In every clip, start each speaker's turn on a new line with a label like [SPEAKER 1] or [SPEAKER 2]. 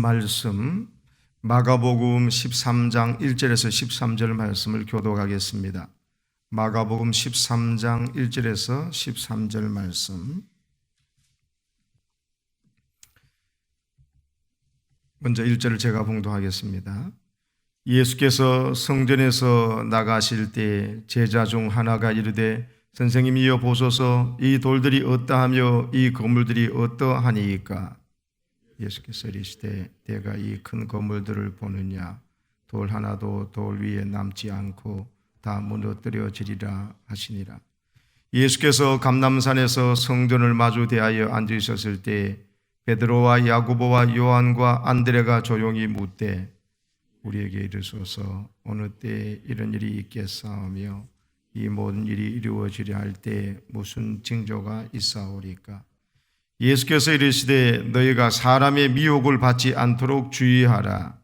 [SPEAKER 1] 말씀 마가복음 13장 1절에서 13절 말씀을 교독하겠습니다. 마가복음 13장 1절에서 13절 말씀. 먼저 1절을 제가 봉독하겠습니다. 예수께서 성전에서 나가실 때 제자 중 하나가 이르되 선생님이여 보소서 이 돌들이 어떠하며 이 건물들이 어떠하니이까? 예수께서 이르시되 내가 이 큰 건물들을 보느냐? 돌 하나도 돌 위에 남지 않고 다 무너뜨려지리라 하시니라. 예수께서 감람산에서 성전을 마주 대하여 앉으셨을 때 베드로와 야고보와 요한과 안드레가 조용히 묻되 우리에게 이르소서 어느 때에 이런 일이 있겠사오며 이 모든 일이 이루어지려 할 때 무슨 징조가 있사오리까? 예수께서 이르시되 너희가 사람의 미혹을 받지 않도록 주의하라.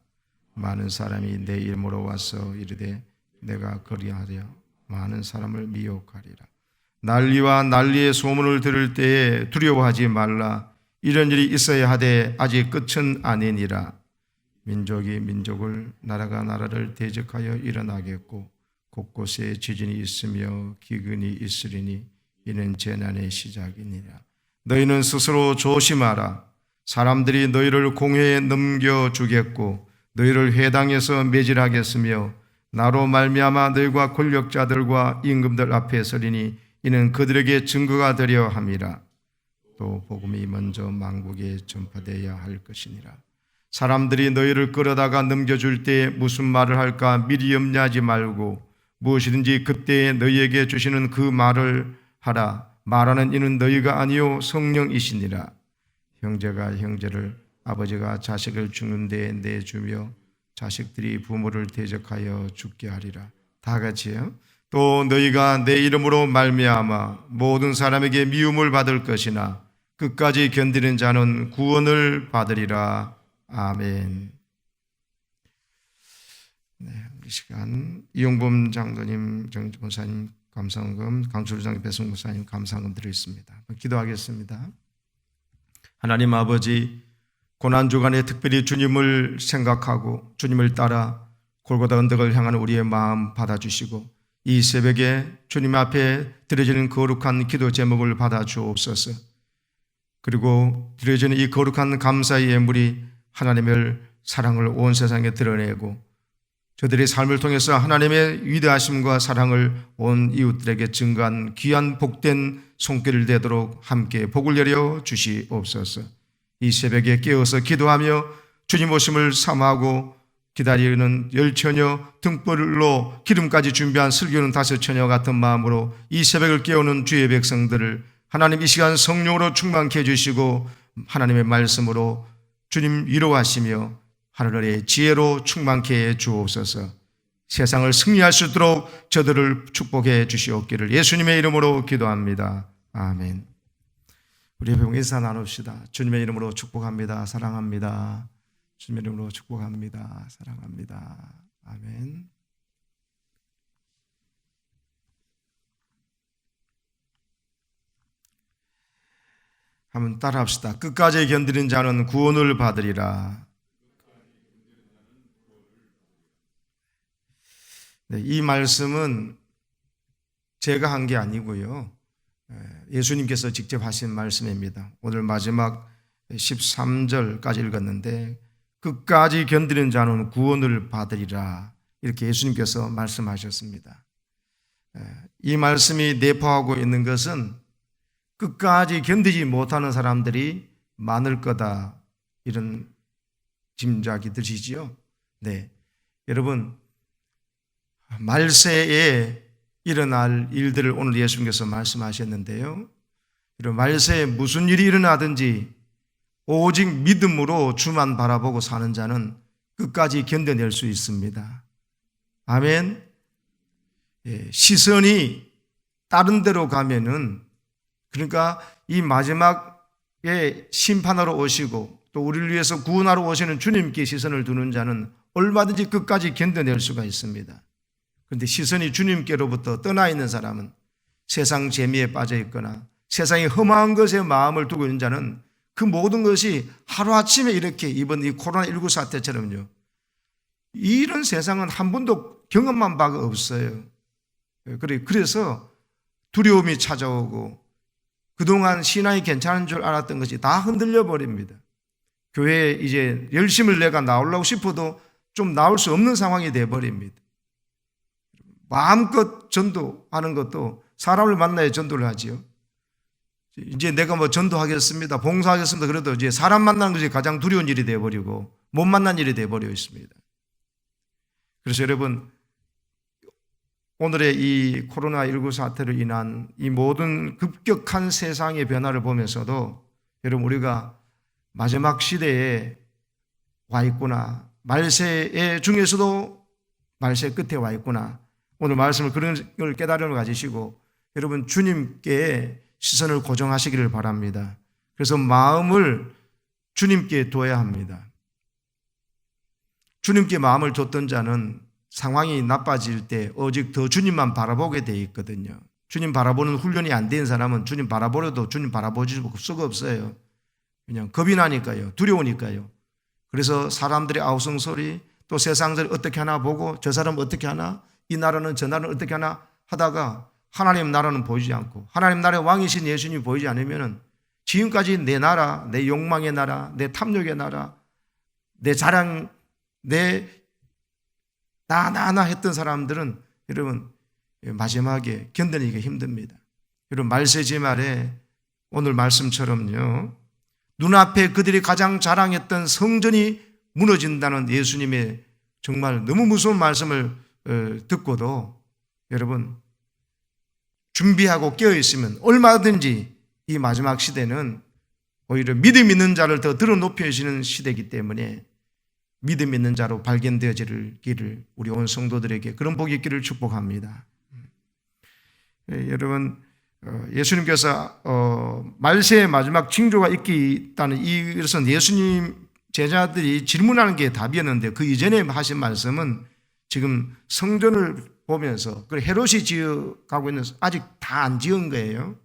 [SPEAKER 1] 많은 사람이 내 이름으로 와서 이르되 내가 그리하려 많은 사람을 미혹하리라. 난리와 난리의 소문을 들을 때에 두려워하지 말라. 이런 일이 있어야 하되 아직 끝은 아니니라. 민족이 민족을 나라가 나라를 대적하여 일어나겠고 곳곳에 지진이 있으며 기근이 있으리니 이는 재난의 시작이니라. 너희는 스스로 조심하라. 사람들이 너희를 공회에 넘겨주겠고 너희를 회당에서 매질하겠으며 나로 말미암아 너희가 권력자들과 임금들 앞에 서리니 이는 그들에게 증거가 되려 함이라. 또 복음이 먼저 만국에 전파되어야 할 것이니라. 사람들이 너희를 끌어다가 넘겨줄 때 무슨 말을 할까 미리 염려하지 말고 무엇이든지 그때에 너희에게 주시는 그 말을 하라. 말하는 이는 너희가 아니요 성령이시니라. 형제가 형제를 아버지가 자식을 죽는 데에 내주며 자식들이 부모를 대적하여 죽게 하리라. 다 같이요. 또 너희가 내 이름으로 말미암아 모든 사람에게 미움을 받을 것이나 끝까지 견디는 자는 구원을 받으리라. 아멘. 네, 이 시간 이용범 장로님, 정집원사님 감사헌금, 강철장 배승목사님 감사헌금 드리겠습니다. 기도하겠습니다. 하나님 아버지, 고난주간에 특별히 주님을 생각하고 주님을 따라 골고다 언덕을 향하는 우리의 마음 받아주시고 이 새벽에 주님 앞에 드려지는 거룩한 기도 제목을 받아주옵소서. 그리고 드려지는 이 거룩한 감사의 예물이 하나님의 사랑을 온 세상에 드러내고 저들의 삶을 통해서 하나님의 위대하심과 사랑을 온 이웃들에게 증거한 귀한 복된 손길을 대도록 함께 복을 내려 주시옵소서. 이 새벽에 깨어서 기도하며 주님 오심을 사모하고 기다리는 열처녀 등불로 기름까지 준비한 슬기로운 다섯 처녀 같은 마음으로 이 새벽을 깨우는 주의 백성들을 하나님 이 시간 성령으로 충만케 해주시고 하나님의 말씀으로 주님 위로하시며 하늘의 지혜로 충만케 해 주옵소서. 세상을 승리할 수 있도록 저들을 축복해 주시옵기를 예수님의 이름으로 기도합니다. 아멘. 우리 배우 인사 나눕시다. 주님의 이름으로 축복합니다. 사랑합니다. 주님의 이름으로 축복합니다. 사랑합니다. 아멘. 한번 따라합시다. 끝까지 견디는 자는 구원을 받으리라. 네, 이 말씀은 제가 한 게 아니고요. 예수님께서 직접 하신 말씀입니다. 오늘 마지막 13절까지 읽었는데 끝까지 견디는 자는 구원을 받으리라. 이렇게 예수님께서 말씀하셨습니다. 이 말씀이 내포하고 있는 것은 끝까지 견디지 못하는 사람들이 많을 거다. 이런 짐작이 드시지요? 네. 여러분, 말세에 일어날 일들을 오늘 예수님께서 말씀하셨는데요. 이런 말세에 무슨 일이 일어나든지 오직 믿음으로 주만 바라보고 사는 자는 끝까지 견뎌낼 수 있습니다. 아멘. 시선이 다른 데로 가면은 그러니까 이 마지막에 심판하러 오시고 또 우리를 위해서 구원하러 오시는 주님께 시선을 두는 자는 얼마든지 끝까지 견뎌낼 수가 있습니다. 그런데 시선이 주님께로부터 떠나 있는 사람은 세상 재미에 빠져 있거나 세상의 험한 것에 마음을 두고 있는 자는 그 모든 것이 하루아침에 이렇게 이번 이 코로나19 사태처럼요. 이런 세상은 한 번도 경험한 바가 없어요. 그래서 두려움이 찾아오고 그동안 신앙이 괜찮은 줄 알았던 것이 다 흔들려 버립니다. 교회에 이제 열심을 내가 나오려고 싶어도 좀 나올 수 없는 상황이 되어버립니다. 마음껏 전도하는 것도 사람을 만나야 전도를 하지요. 이제 내가 뭐 전도하겠습니다, 봉사하겠습니다. 그래도 이제 사람 만나는 것이 가장 두려운 일이 되어버리고 못 만난 일이 되어버려 있습니다. 그래서 여러분, 오늘의 이 코로나19 사태로 인한 이 모든 급격한 세상의 변화를 보면서도 여러분, 우리가 마지막 시대에 와 있구나, 말세 중에서도 말세 끝에 와 있구나, 오늘 말씀을 그런 걸 깨달음을 가지시고 여러분 주님께 시선을 고정하시기를 바랍니다. 그래서 마음을 주님께 둬야 합니다. 주님께 마음을 뒀던 자는 상황이 나빠질 때 오직 더 주님만 바라보게 돼 있거든요. 주님 바라보는 훈련이 안 된 사람은 주님 바라보려도 주님 바라보실 수가 없어요. 그냥 겁이 나니까요. 두려우니까요. 그래서 사람들의 아우성 소리, 또 세상을 어떻게 하나 보고 저 사람 어떻게 하나, 이 나라는 저 나라는 어떻게 하나 하다가 하나님 나라는 보이지 않고 하나님 나라의 왕이신 예수님이 보이지 않으면 지금까지 내 나라, 내 욕망의 나라, 내 탐욕의 나라, 내 자랑, 내 나 했던 사람들은 여러분 마지막에 견뎌내기가 힘듭니다. 여러분 말세지 말에 오늘 말씀처럼요, 눈앞에 그들이 가장 자랑했던 성전이 무너진다는 예수님의 정말 너무 무서운 말씀을 듣고도 여러분 준비하고 깨어있으면 얼마든지 이 마지막 시대는 오히려 믿음 있는 자를 더 들어 높여주시는 시대이기 때문에 믿음 있는 자로 발견되어지기를 우리 온 성도들에게 그런 복이 있기를 축복합니다. 여러분, 예수님께서 말세의 마지막 징조가 있다는 이것은 예수님 제자들이 질문하는 게 답이었는데 그 이전에 하신 말씀은 지금 성전을 보면서 헤롯이 지어가고 있는, 아직 다 안 지은 거예요.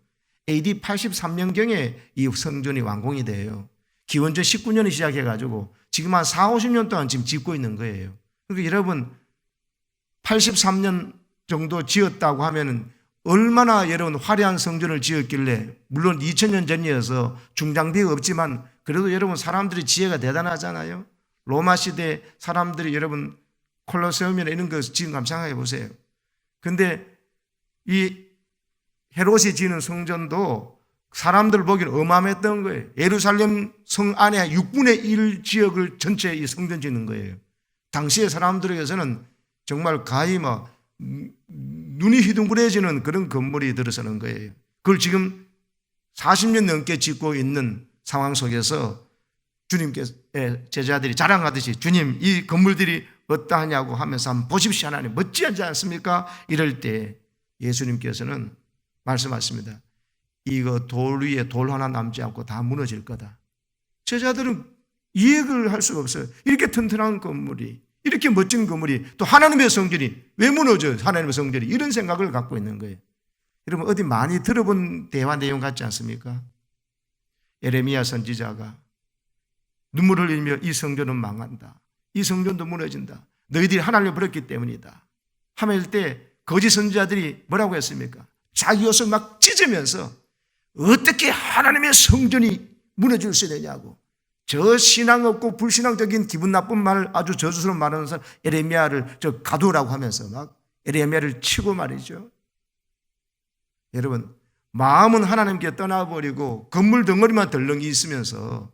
[SPEAKER 1] AD 83년경에 이 성전이 완공이 돼요. 기원전 19년에 시작해가지고 지금 한 4, 50년 동안 지금 짓고 있는 거예요. 그러니까 여러분 83년 정도 지었다고 하면은 얼마나 여러분 화려한 성전을 지었길래, 물론 2000년 전이어서 중장비가 없지만 그래도 여러분 사람들이 지혜가 대단하잖아요. 로마 시대 사람들이 여러분 콜로세움이나 이런 거 지금 감상해 보세요. 근데 이 헤롯이 지는 성전도 사람들 보기엔 어마어마했던 거예요. 예루살렘 성 안에 6분의 1 지역을 전체 이 성전 짓는 거예요. 당시의 사람들에게서는 정말 가히 막 눈이 휘둥그레지는 그런 건물이 들어서는 거예요. 그걸 지금 40년 넘게 짓고 있는 상황 속에서 주님께서 제자들이 자랑하듯이 주님 이 건물들이 어떠하냐고 하면서 한번 보십시오 하나님 멋지지 않습니까? 이럴 때 예수님께서는 말씀하십니다. 이거 돌 위에 돌 하나 남지 않고 다 무너질 거다. 제자들은 이해를 할 수가 없어요. 이렇게 튼튼한 건물이, 이렇게 멋진 건물이, 또 하나님의 성전이 왜 무너져요? 하나님의 성전이. 이런 생각을 갖고 있는 거예요. 여러분 어디 많이 들어본 대화 내용 같지 않습니까? 예레미야 선지자가 눈물을 흘리며 이 성전은 망한다, 이 성전도 무너진다, 너희들이 하나님을 버렸기 때문이다 하면서 때 거짓 선지자들이 뭐라고 했습니까? 자기 옷을 막 찢으면서 어떻게 하나님의 성전이 무너질 수 있느냐고, 저 신앙 없고 불신앙적인 기분 나쁜 말을 아주 저주스러운 말하는 사람 예레미야를 저 가두라고 하면서 막 예레미야를 치고 말이죠. 여러분 마음은 하나님께 떠나버리고 건물 덩어리만 덜렁이 있으면서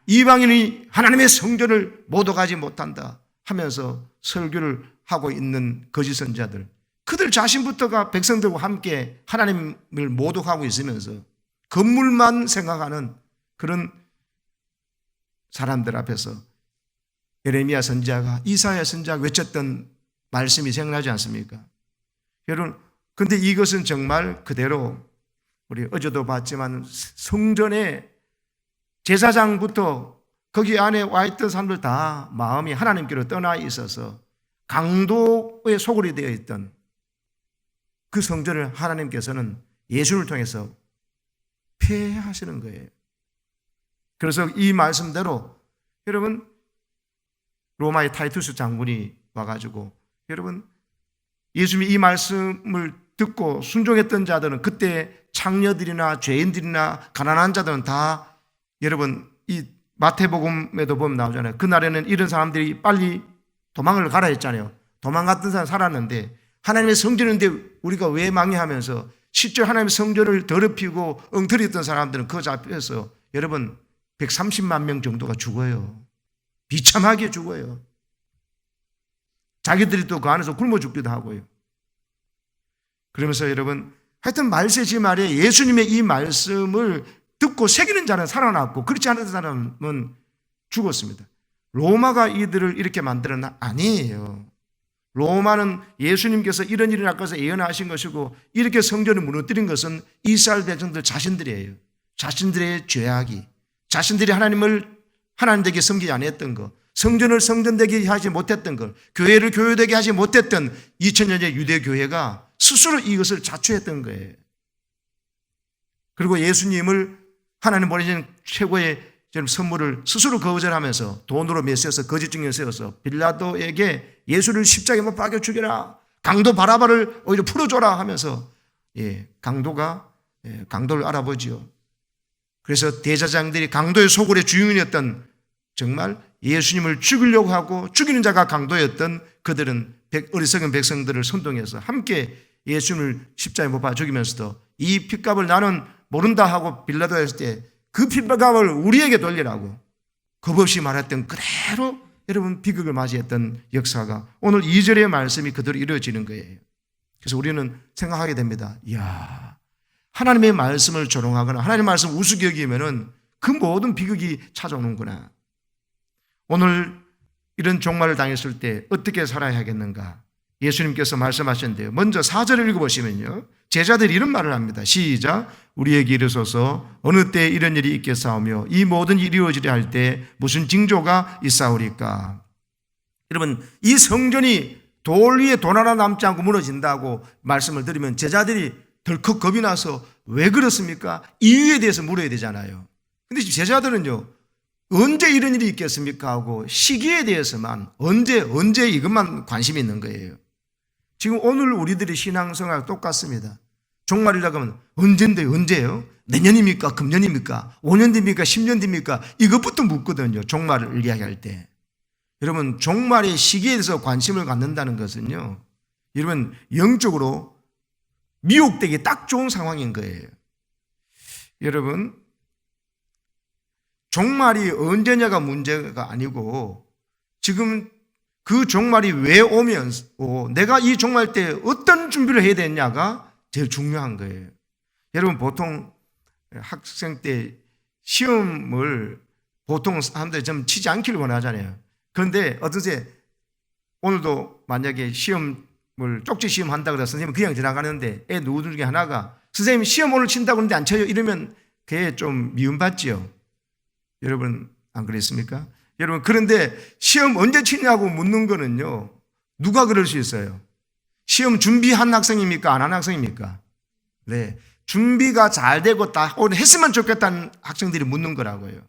[SPEAKER 1] 이방인이 하나님의 성전을 모독하지 못한다 하면서 설교를 하고 있는 거짓 선지자들, 그들 자신부터가 백성들과 함께 하나님을 모독하고 있으면서 건물만 생각하는 그런 사람들 앞에서 예레미야 선지자가, 이사야 선지자가 외쳤던 말씀이 생각나지 않습니까? 여러분 근데 이것은 정말 그대로 우리 어제도 봤지만 성전의 제사장부터 거기 안에 와 있던 사람들 다 마음이 하나님께로 떠나 있어서 강도의 소굴이 되어 있던 그 성전을 하나님께서는 예수를 통해서 폐하시는 거예요. 그래서 이 말씀대로 여러분 로마의 타이투스 장군이 와가지고 여러분 예수님이 이 말씀을 듣고 순종했던 자들은 그때 창녀들이나 죄인들이나 가난한 자들은 다 여러분 이 마태복음에도 보면 나오잖아요. 그날에는 이런 사람들이 빨리 도망을 가라 했잖아요. 도망갔던 사람 살았는데 하나님의 성전인데 우리가 왜 망해하면서 실제 하나님의 성전을 더럽히고 엉터리했던 사람들은 그 잡혀서 여러분 130만 명 정도가 죽어요. 비참하게 죽어요. 자기들이 또 그 안에서 굶어 죽기도 하고요. 그러면서 여러분 하여튼 말세지 말에 예수님의 이 말씀을 듣고 새기는 자는 살아났고 그렇지 않은 사람은 죽었습니다. 로마가 이들을 이렇게 만드는 아니에요. 로마는 예수님께서 이런 일이 날 것을 예언하신 것이고 이렇게 성전을 무너뜨린 것은 이스라엘 백성들 자신들이에요. 자신들의 죄악이, 자신들이 하나님되게 섬기지 않았던 것, 성전을 성전되게 하지 못했던 것, 교회를 교회되게 하지 못했던 2000년의 유대교회가 스스로 이것을 자초했던 거예요. 그리고 예수님을 하나님 보내신 최고의 선물을 스스로 거절하면서 돈으로 메세워서 거짓 증인을 세워서 빌라도에게 예수를 십자가에 못 박여 죽여라, 강도 바라바를 오히려 풀어줘라 하면서 강도를 알아보지요. 그래서 대제사장들이 강도의 소굴의 주인이었던 정말 예수님을 죽이려고 하고 죽이는 자가 강도였던 그들은 어리석은 백성들을 선동해서 함께 예수님을 십자가에 못 박아 죽이면서도 이 핏값을 나는 모른다 하고 빌라도가 했을 때 그 핏값을 우리에게 돌리라고 겁없이 말했던 그대로 여러분 비극을 맞이했던 역사가 오늘 2절의 말씀이 그대로 이루어지는 거예요. 그래서 우리는 생각하게 됩니다. 이야, 하나님의 말씀을 조롱하거나 하나님의 말씀을 우습게 여기면은 그 모든 비극이 찾아오는구나. 오늘 이런 종말을 당했을 때 어떻게 살아야 하겠는가? 예수님께서 말씀하셨는데요. 먼저 4절을 읽어보시면요. 제자들이 이런 말을 합니다. 시작. 우리에게 이르소서 어느 때 이런 일이 있겠사오며 이 모든 일이 이루어지려 할 때 무슨 징조가 있사오리까? 여러분 이 성전이 돌 위에 돌 하나 남지 않고 무너진다고 말씀을 드리면 제자들이 덜컥 겁이 나서 왜 그렇습니까? 이유에 대해서 물어야 되잖아요. 근데 제자들은요. 언제 이런 일이 있겠습니까? 하고 시기에 대해서만 언제 이것만 관심이 있는 거예요. 지금 오늘 우리들의 신앙생활 똑같습니다. 종말이라고 하면 언제요? 내년입니까? 금년입니까? 5년 뒤입니까? 10년 뒤입니까? 이것부터 묻거든요. 종말을 이야기할 때. 여러분 종말의 시기에 대해서 관심을 갖는다는 것은요. 여러분 영적으로 미혹되기 딱 좋은 상황인 거예요. 여러분 종말이 언제냐가 문제가 아니고 지금 그 종말이 왜 오면서 내가 이 종말 때 어떤 준비를 해야 되냐가 제일 중요한 거예요. 여러분 보통 학생 때 시험을 보통 사람들이 좀 치지 않기를 원하잖아요. 그런데 어떠세요? 오늘도 만약에 시험을 쪽지 시험 한다고 해서 선생님은 그냥 지나가는데 애 누구 중에 하나가 선생님 시험 오늘 친다고 하는데 안 쳐요 이러면 걔 좀 미움받지요. 여러분 안 그랬습니까? 여러분 그런데 시험 언제 치냐고 묻는 거는요. 누가 그럴 수 있어요? 시험 준비한 학생입니까? 안 한 학생입니까? 네, 준비가 잘 되고 딱 오늘 했으면 좋겠다는 학생들이 묻는 거라고요.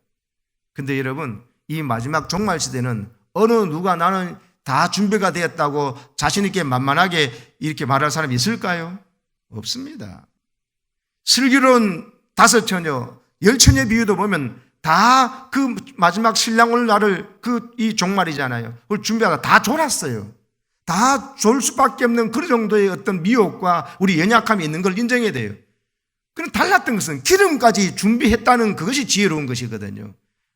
[SPEAKER 1] 근데 여러분 이 마지막 종말 시대는 어느 누가 나는 다 준비가 되었다고 자신 있게 만만하게 이렇게 말할 사람이 있을까요? 없습니다. 슬기로운 5처녀, 10처녀 비유도 보면 다 그 마지막 신랑 올 날을 이 종말이잖아요. 그걸 준비하다가 다 졸았어요. 다 졸 수밖에 없는 그 정도의 어떤 미혹과 우리 연약함이 있는 걸 인정해야 돼요. 그럼 달랐던 것은 기름까지 준비했다는 그것이 지혜로운 것이거든요.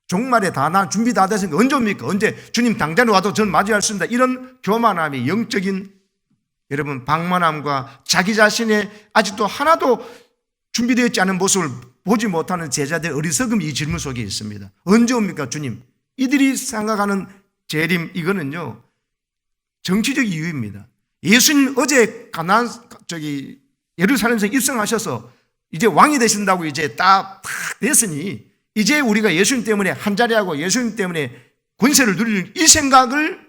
[SPEAKER 1] 종말에 나 준비 다 됐으니까 언제 옵니까? 언제 주님 당장에 와도 저는 맞이할 수 있다. 이런 교만함이 영적인 여러분 방만함과 자기 자신의 아직도 하나도 준비되어 있지 않은 모습을 보지 못하는 제자들의 어리석음이 이 질문 속에 있습니다. 언제 옵니까 주님? 이들이 생각하는 재림 이거는요 정치적 이유입니다. 예수님 어제 예루살렘에서 입성하셔서 이제 왕이 되신다고 이제 딱 됐으니 이제 우리가 예수님 때문에 한자리하고 예수님 때문에 권세를 누리는 이 생각을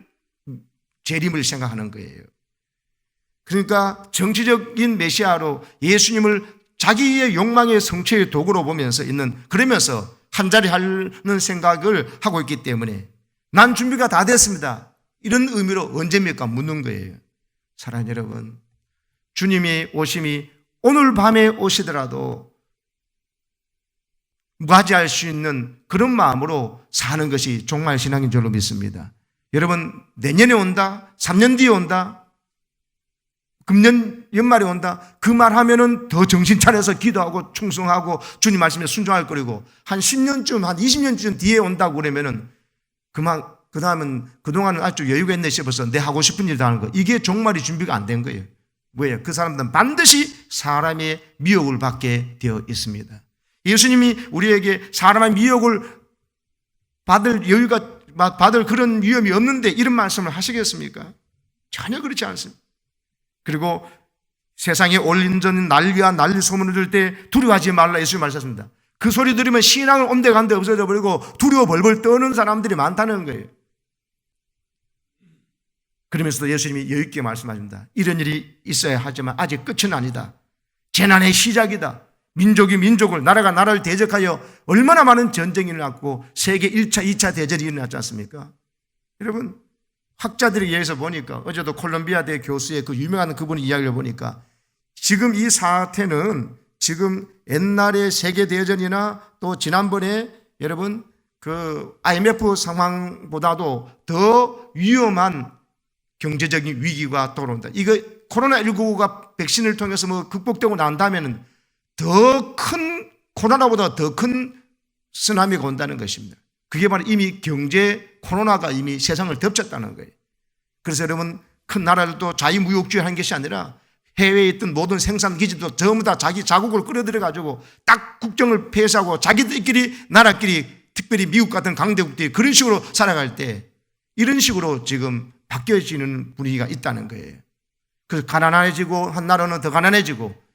[SPEAKER 1] 재림을 생각하는 거예요. 그러니까 정치적인 메시아로 예수님을 자기의 욕망의 성취의 도구로 보면서 그러면서 한 자리 하는 생각을 하고 있기 때문에 난 준비가 다 됐습니다. 이런 의미로 언제입니까? 묻는 거예요. 사랑하는 여러분, 주님이 오심이 오늘 밤에 오시더라도 맞이할 수 있는 그런 마음으로 사는 것이 종말 신앙인 줄로 믿습니다. 여러분, 내년에 온다, 3년 뒤에 온다, 금년 연말에 온다, 그 말 하면은 더 정신 차려서 기도하고 충성하고 주님 말씀에 순종할 거리고, 한 10년쯤, 한 20년쯤 뒤에 온다고 그러면은 그 다음은 그동안은 아주 여유가 있네 싶어서 내 하고 싶은 일 다 하는 거. 이게 종말이 준비가 안 된 거예요. 뭐예요? 그 사람들은 반드시 사람의 미혹을 받게 되어 있습니다. 예수님이 우리에게 사람의 미혹을 받을 그런 위험이 없는데 이런 말씀을 하시겠습니까? 전혀 그렇지 않습니다. 그리고 세상에 올린전 난리와 난리 소문을 들을 때 두려워하지 말라 예수님 말씀하셨습니다. 그 소리 들으면 신앙을 온데간데 없어져 버리고 두려워 벌벌 떠는 사람들이 많다는 거예요. 그러면서도 예수님이 여유 있게 말씀하십니다. 이런 일이 있어야 하지만 아직 끝은 아니다. 재난의 시작이다. 민족이 민족을, 나라가 나라를 대적하여 얼마나 많은 전쟁이 일어났고 세계 1차, 2차 대전이 일어났지 않습니까? 여러분, 학자들에 의해서 보니까 어제도 콜롬비아대 교수의 그 유명한 그분의 이야기를 보니까 지금 이 사태는 지금 옛날의 세계 대전이나 또 지난번에 여러분 그 IMF 상황보다도 더 위험한 경제적인 위기가 돌아온다. 이거 코로나19가 백신을 통해서 뭐 극복되고 난 다음에는 더 큰, 코로나보다 더 큰 쓰나미가 온다는 것입니다. 그게 바로 이미 코로나가 이미 세상을 덮쳤다는 거예요. 그래서 여러분, 큰 나라들도 자유무역주의 하는 것이 아니라 해외에 있던 모든 생산기지도 전부 다 자기 자국을 끌어들여가지고 딱 국정을 폐쇄하고 자기들끼리, 나라끼리, 특별히 미국 같은 강대국들이 그런 식으로 살아갈 때 이런 식으로 지금 바뀌어지는 분위기가 있다는 거예요. 그래서 가난해지고 한 나라는 더 가난해지고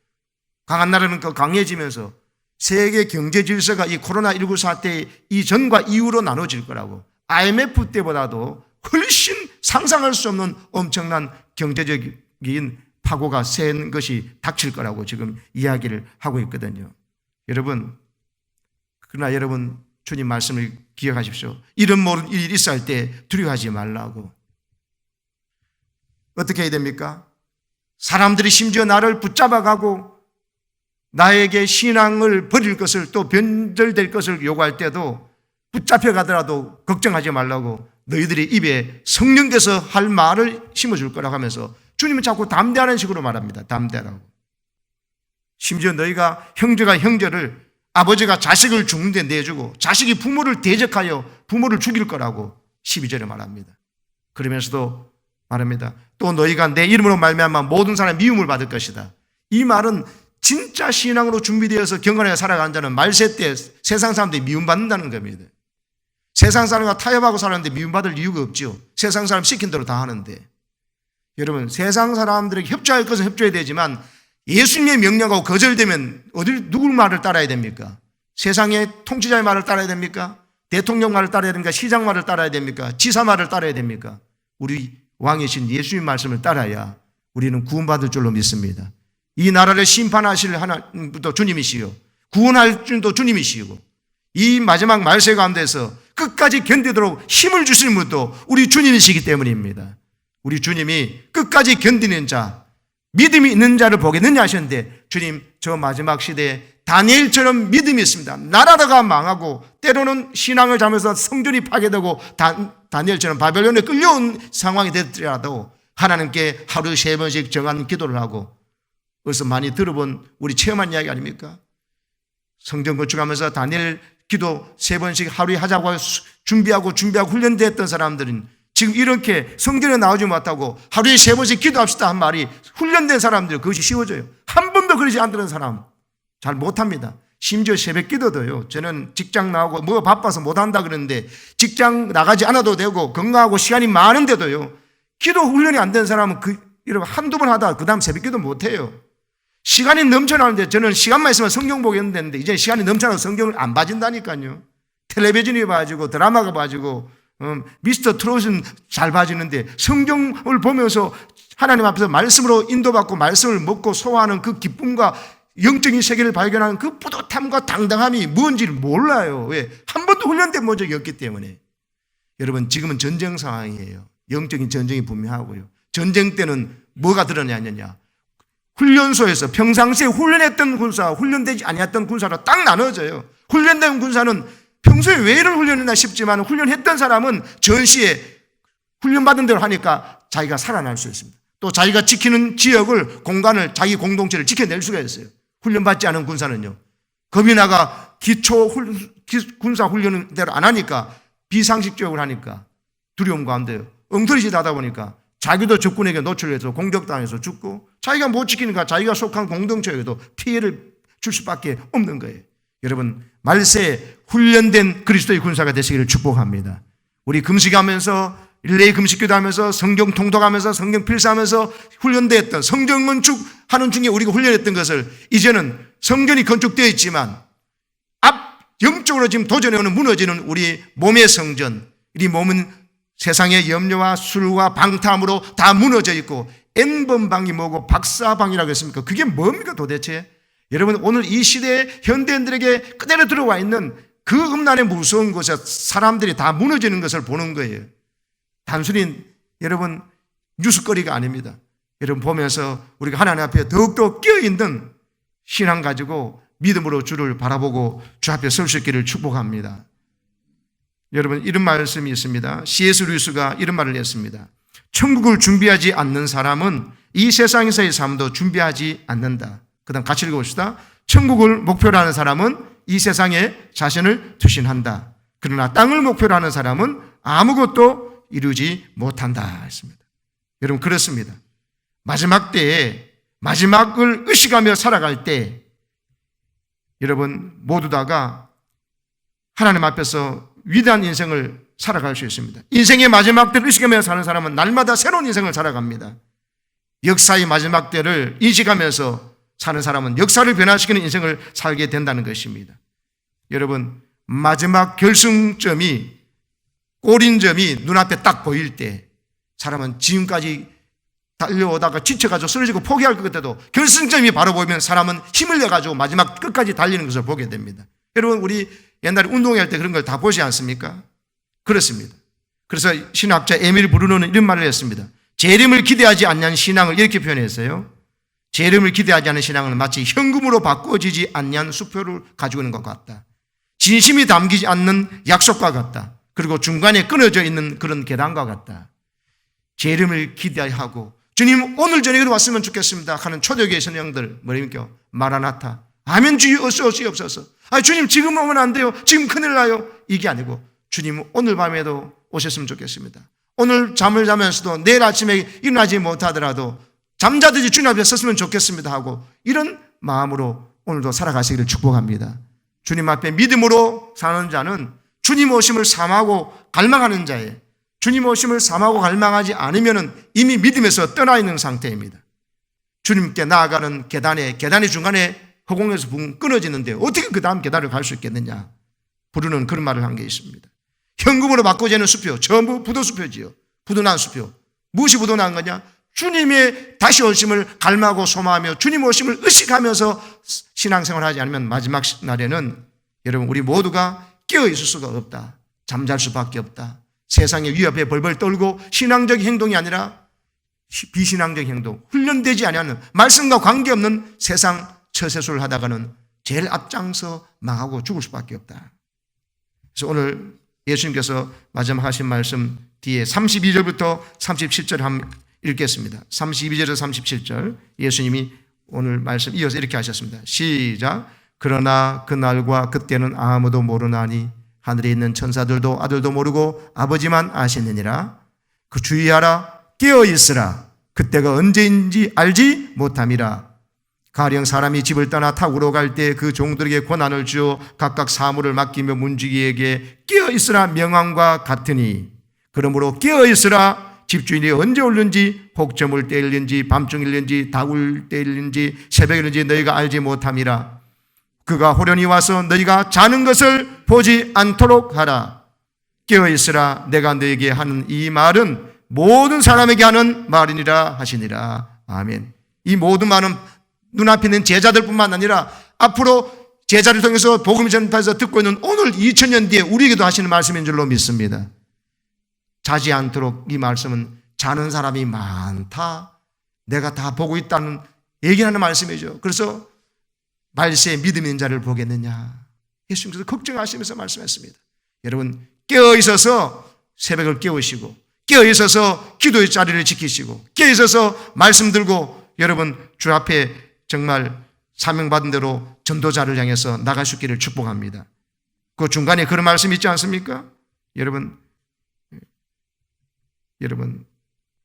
[SPEAKER 1] 강한 나라는 더 강해지면서 세계 경제 질서가 이 코로나19 사태 이전과 이후로 나눠질 거라고, IMF 때보다도 훨씬 상상할 수 없는 엄청난 경제적인 파고가 센 것이 닥칠 거라고 지금 이야기를 하고 있거든요. 여러분, 그러나 여러분 주님 말씀을 기억하십시오. 이런 모든 일이 있을 때 두려워하지 말라고. 어떻게 해야 됩니까? 사람들이 심지어 나를 붙잡아가고 나에게 신앙을 버릴 것을 또 변절될 것을 요구할 때도 붙잡혀 가더라도 걱정하지 말라고, 너희들이 입에 성령께서 할 말을 심어줄 거라고 하면서 주님은 자꾸 담대하는 식으로 말합니다. 담대하라고. 심지어 너희가 형제가 형제를, 아버지가 자식을 죽는데 내주고 자식이 부모를 대적하여 부모를 죽일 거라고 12절에 말합니다. 그러면서도 말합니다. 또 너희가 내 이름으로 말미암아 모든 사람의 미움을 받을 것이다. 이 말은 진짜 신앙으로 준비되어서 경건하게 살아가는 자는 말세 때 세상 사람들이 미움받는다는 겁니다. 세상 사람과 타협하고 살았는데 미움받을 이유가 없죠. 세상 사람 시킨 대로 다 하는데. 여러분, 세상 사람들에게 협조할 것은 협조해야 되지만 예수님의 명령하고 거절되면 누굴 말을 따라야 됩니까? 세상의 통치자의 말을 따라야 됩니까? 대통령 말을 따라야 됩니까? 시장 말을 따라야 됩니까? 지사 말을 따라야 됩니까? 우리 왕이신 예수님 말씀을 따라야 우리는 구원받을 줄로 믿습니다. 이 나라를 심판하실 하나님도 주님이시요, 구원할 줄도 주님이시고, 이 마지막 말세 가운데서 끝까지 견디도록 힘을 주시는 분도 우리 주님이시기 때문입니다. 우리 주님이 끝까지 견디는 자, 믿음이 있는 자를 보겠느냐 하셨는데, 주님 저 마지막 시대에 다니엘처럼 믿음이 있습니다. 나라가 망하고 때로는 신앙을 잡으면서 성전이 파괴되고 다니엘처럼 바벨론에 끌려온 상황이 되더라도 하나님께 하루 3번씩 정한 기도를 하고, 그래서 많이 들어본 우리 체험한 이야기 아닙니까? 성전 건축하면서 다니엘 기도 3번씩 하루에 하자고 준비하고 훈련됐던 사람들은 지금 이렇게 성전에 나오지 못하고 하루에 3번씩 기도합시다 한 말이 훈련된 사람들 그것이 쉬워져요. 한 번도 그러지 않는 사람 잘 못합니다. 심지어 새벽 기도도요. 저는 직장 나오고 뭐 바빠서 못한다 그러는데 직장 나가지 않아도 되고 건강하고 시간이 많은데도요. 기도 훈련이 안 된 사람은 여러분 한두 번 하다가 그 다음 새벽 기도 못해요. 시간이 넘쳐나는데 저는 시간만 있으면 성경 보게 했는데 이제 시간이 넘쳐나서 성경을 안 봐진다니까요. 텔레비전이 봐지고 드라마가 봐지고 미스터 트롯은 잘 봐지는데 성경을 보면서 하나님 앞에서 말씀으로 인도받고 말씀을 먹고 소화하는 그 기쁨과 영적인 세계를 발견하는 그 뿌듯함과 당당함이 뭔지를 몰라요. 왜? 한 번도 훈련된 적이 없기 때문에. 여러분, 지금은 전쟁 상황이에요. 영적인 전쟁이 분명하고요. 전쟁 때는 뭐가 드러나느냐? 훈련소에서 평상시에 훈련했던 군사와 훈련되지 아니했던 군사로 딱 나눠져요. 훈련된 군사는 평소에 왜 이런 훈련했나 싶지만 훈련했던 사람은 전시에 훈련받은 대로 하니까 자기가 살아날 수 있습니다. 또 자기가 지키는 지역을, 공간을, 자기 공동체를 지켜낼 수가 있어요. 훈련받지 않은 군사는요. 겁이 나가 군사 훈련대로 안 하니까 비상식적으로 하니까 두려움 가운데 엉터리짓 하다 보니까 자기도 적군에게 노출해서 공격당해서 죽고 자기가 못 지키니까 자기가 속한 공동체에도 피해를 줄 수밖에 없는 거예요. 여러분, 말세에 훈련된 그리스도의 군사가 되시기를 축복합니다. 우리 금식하면서 릴레이 금식기도 하면서 성경 통독하면서 성경 필사하면서 훈련되었던 성경 건축하는 중에 우리가 훈련했던 것을 이제는 성전이 건축되어 있지만 영적으로 지금 도전해오는 무너지는 우리 몸의 성전, 이 몸은 세상의 염려와 술과 방탕으로 다 무너져 있고 N번방이 뭐고 박사방이라고 했습니까? 그게 뭡니까 도대체? 여러분, 오늘 이 시대에 현대인들에게 그대로 들어와 있는 그 음란의 무서운 곳에 사람들이 다 무너지는 것을 보는 거예요. 단순히 여러분 뉴스거리가 아닙니다. 여러분 보면서 우리가 하나님 앞에 더욱더 끼어있는 신앙 가지고 믿음으로 주를 바라보고 주 앞에 설 수 있기를 축복합니다. 여러분, 이런 말씀이 있습니다. C.S. 루이스가 이런 말을 했습니다. 천국을 준비하지 않는 사람은 이 세상에서의 삶도 준비하지 않는다. 그 다음 같이 읽어봅시다. 천국을 목표로 하는 사람은 이 세상에 자신을 투신한다. 그러나 땅을 목표로 하는 사람은 아무것도 이루지 못한다 했습니다. 여러분, 그렇습니다. 마지막 때에 마지막을 의식하며 살아갈 때 여러분 모두 다가 하나님 앞에서 위대한 인생을 살아갈 수 있습니다. 인생의 마지막 때를 의식하며 사는 사람은 날마다 새로운 인생을 살아갑니다. 역사의 마지막 때를 인식하면서 사는 사람은 역사를 변화시키는 인생을 살게 된다는 것입니다. 여러분, 마지막 결승점이 꼬린점이 눈앞에 딱 보일 때 사람은 지금까지 달려오다가 지쳐가지고 쓰러지고 포기할 것 같아도 결승점이 바로 보이면 사람은 힘을 내가지고 마지막 끝까지 달리는 것을 보게 됩니다. 여러분, 우리 옛날에 운동할 때 그런 걸 다 보지 않습니까? 그렇습니다. 그래서 신학자 에밀 브루노는 이런 말을 했습니다. 재림을 기대하지 않는 신앙을 이렇게 표현했어요. 재림을 기대하지 않는 신앙은 마치 현금으로 바꿔지지 않는 수표를 가지고 있는 것 같다. 진심이 담기지 않는 약속과 같다. 그리고 중간에 끊어져 있는 그런 계단과 같다. 재림을 기대하고 주님 오늘 저녁에 왔으면 좋겠습니다 하는 초대교회 선영들 뭐입니까? 마라나타, 아멘 주여 어서 오시옵소서. 주님 지금 오면 안 돼요, 지금 큰일 나요, 이게 아니고 주님 오늘 밤에도 오셨으면 좋겠습니다. 오늘 잠을 자면서도 내일 아침에 일어나지 못하더라도 잠자듯이 주님 앞에 섰으면 좋겠습니다 하고 이런 마음으로 오늘도 살아가시기를 축복합니다. 주님 앞에 믿음으로 사는 자는 주님 오심을 사모하고 갈망하는 자예요. 주님 오심을 사모하고 갈망하지 않으면 이미 믿음에서 떠나 있는 상태입니다. 주님께 나아가는 계단의 중간에 허공에서 붕 끊어지는데 어떻게 그 다음 계단을 갈 수 있겠느냐? 부르는 그런 말을 한 게 있습니다. 현금으로 바꿔지는 수표, 전부 부도수표지요. 부도난 수표. 무엇이 부도난 거냐? 주님의 다시 오심을 갈망하고 소망하며 주님 오심을 의식하면서 신앙생활을 하지 않으면 마지막 날에는 여러분 우리 모두가 깨어 있을 수가 없다. 잠잘 수밖에 없다. 세상의 위협에 벌벌 떨고 신앙적 행동이 아니라 비신앙적 행동, 훈련되지 아니하는 말씀과 관계없는 세상 처세술을 하다가는 제일 앞장서 망하고 죽을 수밖에 없다. 그래서 오늘 예수님께서 마지막 하신 말씀 뒤에 32절부터 37절 한번 읽겠습니다. 32절에서 37절 예수님이 오늘 말씀 이어서 이렇게 하셨습니다. 시작. 그러나 그날과 그때는 아무도 모르나니 하늘에 있는 천사들도 아들도 모르고 아버지만 아시느니라. 그 주의하라, 깨어 있으라. 그때가 언제인지 알지 못함이라. 가령 사람이 집을 떠나 탁으로 갈 때 그 종들에게 권한을 주어 각각 사물을 맡기며 문지기에게 깨어 있으라 명함과 같으니, 그러므로 깨어 있으라. 집주인이 언제 올는지, 혹저물 때일는지, 밤중일는지, 다울 때일는지, 새벽일는지 너희가 알지 못함이라. 그가 호련히 와서 너희가 자는 것을 보지 않도록 하라. 깨어 있으라. 내가 너희에게 하는 이 말은 모든 사람에게 하는 말이니라 하시니라. 아멘. 이 모든 말은 눈앞에 있는 제자들뿐만 아니라 앞으로 제자를 통해서 복음 전파에서 듣고 있는 오늘 2000년 뒤에 우리에게도 하시는 말씀인 줄로 믿습니다. 자지 않도록 이 말씀은 자는 사람이 많다, 내가 다 보고 있다는 얘기하는 말씀이죠. 그래서 말세에 믿음 있는 자를 보겠느냐, 예수님께서 걱정하시면서 말씀했습니다. 여러분, 깨어있어서 새벽을 깨우시고, 깨어있어서 기도의 자리를 지키시고, 깨어있어서 말씀 들고 여러분 주 앞에 정말 사명받은 대로 전도자를 향해서 나갈 수 있기를 축복합니다. 그 중간에 그런 말씀이 있지 않습니까? 여러분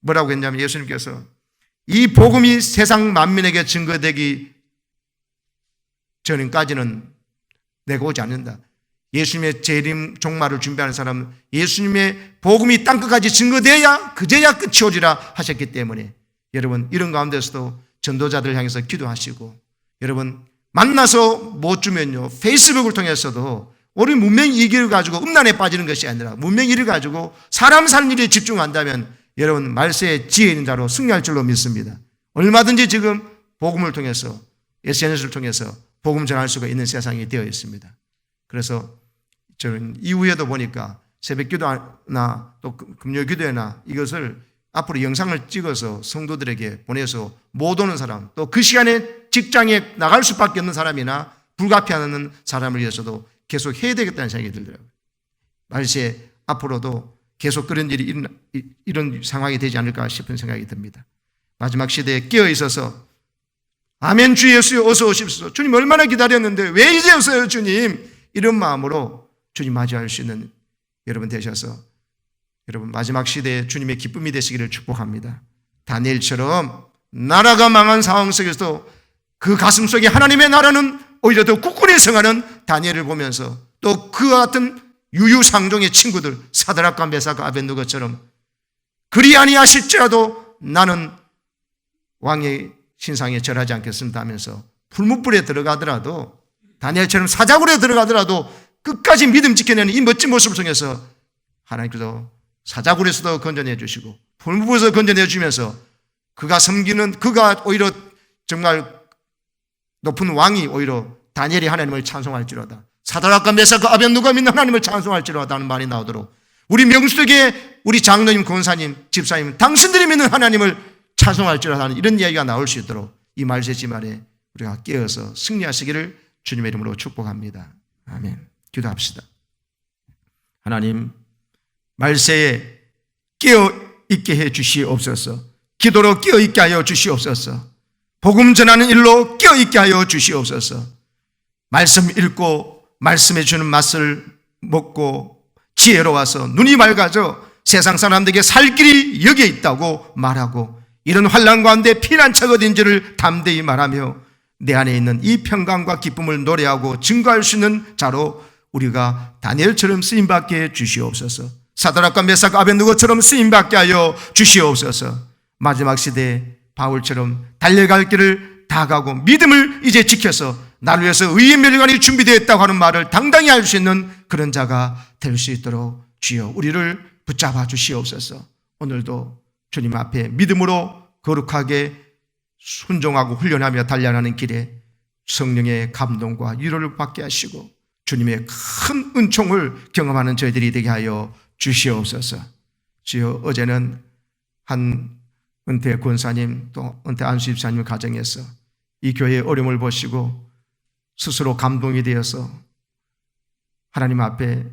[SPEAKER 1] 뭐라고 했냐면, 예수님께서 이 복음이 세상 만민에게 증거되기 전까지는 내가 오지 않는다. 예수님의 재림 종말을 준비하는 사람은 예수님의 복음이 땅끝까지 증거되어야 그제야 끝이 오리라 하셨기 때문에, 여러분 이런 가운데서도 전도자들 향해서 기도하시고, 여러분 만나서 못 주면요, 페이스북을 통해서도 우리 문명 이기를 가지고 음란에 빠지는 것이 아니라 문명 일을 가지고 사람 사는 일에 집중한다면 여러분 말세의 지혜 있는 자로 승리할 줄로 믿습니다. 얼마든지 지금 복음을 통해서, SNS를 통해서 복음 전할 수가 있는 세상이 되어 있습니다. 그래서 저는 이후에도 보니까 새벽기도나 또 금요기도회나 이것을 앞으로 영상을 찍어서 성도들에게 보내서 못 오는 사람, 또 그 시간에 직장에 나갈 수밖에 없는 사람이나 불가피하는 사람을 위해서도 계속 해야 되겠다는 생각이 들더라고요. 말세 앞으로도 계속 그런 일이 이런 상황이 되지 않을까 싶은 생각이 듭니다. 마지막 시대에 깨어 있어서 아멘 주 예수여 어서 오십시오. 주님 얼마나 기다렸는데 왜 이제 오세요 주님. 이런 마음으로 주님 맞이할 수 있는 여러분 되셔서 여러분 마지막 시대에 주님의 기쁨이 되시기를 축복합니다. 다니엘처럼 나라가 망한 상황 속에서도 그 가슴 속에 하나님의 나라는 오히려 더 굳건히 성하는 다니엘을 보면서, 또 그와 같은 유유상종의 친구들 사드락과 메삭과 아벳느고처럼 그리 아니하실지라도 나는 왕의 신상에 절하지 않겠습니다 하면서 풀무불에 들어가더라도, 다니엘처럼 사자굴에 들어가더라도 끝까지 믿음 지켜내는 이 멋진 모습을 통해서 하나님께서 사자굴에서도 건져내 주시고 풀무불에서 건져내 주면서 그가 섬기는, 그가 오히려 정말 높은 왕이 오히려 다니엘이 하나님을 찬송할지로다, 사드락과 메삭과 아벳느고가 믿는 하나님을 찬송할지로다 하는 말이 나오도록, 우리 명수에게 우리 장로님, 권사님, 집사님 당신들이 믿는 하나님을 찬송할지로다 하는 이런 이야기가 나올 수 있도록 이 말세지만에 우리가 깨어서 승리하시기를 주님의 이름으로 축복합니다. 아멘. 기도합시다. 하나님, 말세에 깨어있게 해 주시옵소서. 기도로 깨어있게 하여 주시옵소서. 복음 전하는 일로 깨어있게 하여 주시옵소서. 말씀 읽고 말씀해 주는 맛을 먹고 지혜로워서 눈이 맑아져 세상 사람들에게 살 길이 여기에 있다고 말하고, 이런 환난 가운데 피난처가 어딘지를 담대히 말하며 내 안에 있는 이 평강과 기쁨을 노래하고 증거할 수 있는 자로 우리가 다니엘처럼 쓰임받게 해 주시옵소서. 사드락과 메삭 아벳느고처럼 쓰임받게 하여 주시옵소서. 마지막 시대에 바울처럼 달려갈 길을 다 가고 믿음을 이제 지켜서 나를 위해서 의의 멸관이 준비되어 있다고 하는 말을 당당히 할 수 있는 그런 자가 될 수 있도록 주여 우리를 붙잡아 주시옵소서. 오늘도 주님 앞에 믿음으로 거룩하게 순종하고 훈련하며 단련하는 길에 성령의 감동과 위로를 받게 하시고 주님의 큰 은총을 경험하는 저희들이 되게 하여 주시옵소서. 주여, 어제는 한 은퇴 권사님 또 은퇴 안수 집사님 가정에서 이 교회의 어려움을 보시고 스스로 감동이 되어서 하나님 앞에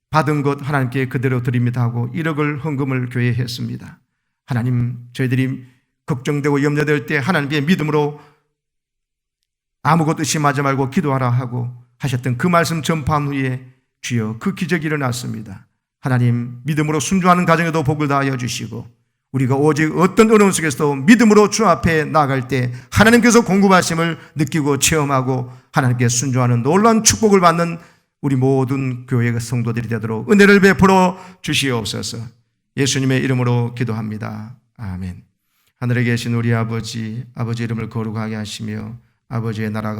[SPEAKER 1] 받은 것 하나님께 그대로 드립니다 하고 1억을 헌금을 교회에 했습니다. 하나님, 저희들이 걱정되고 염려될 때 하나님의 믿음으로 아무것도 의심하지 말고 기도하라 하고 하셨던 그 말씀 전파한 후에 주여 그 기적이 일어났습니다. 하나님, 믿음으로 순종하는 가정에도 복을 다하여 주시고 우리가 오직 어떤 어려움 속에서도 믿음으로 주 앞에 나아갈 때 하나님께서 공급하심을 느끼고 체험하고 하나님께 순종하는 놀라운 축복을 받는 우리 모든 교회의 성도들이 되도록 은혜를 베풀어 주시옵소서. 예수님의 이름으로 기도합니다. 아멘. 하늘에 계신 우리 아버지, 아버지 이름을 거룩하게 하시며 아버지의 나라가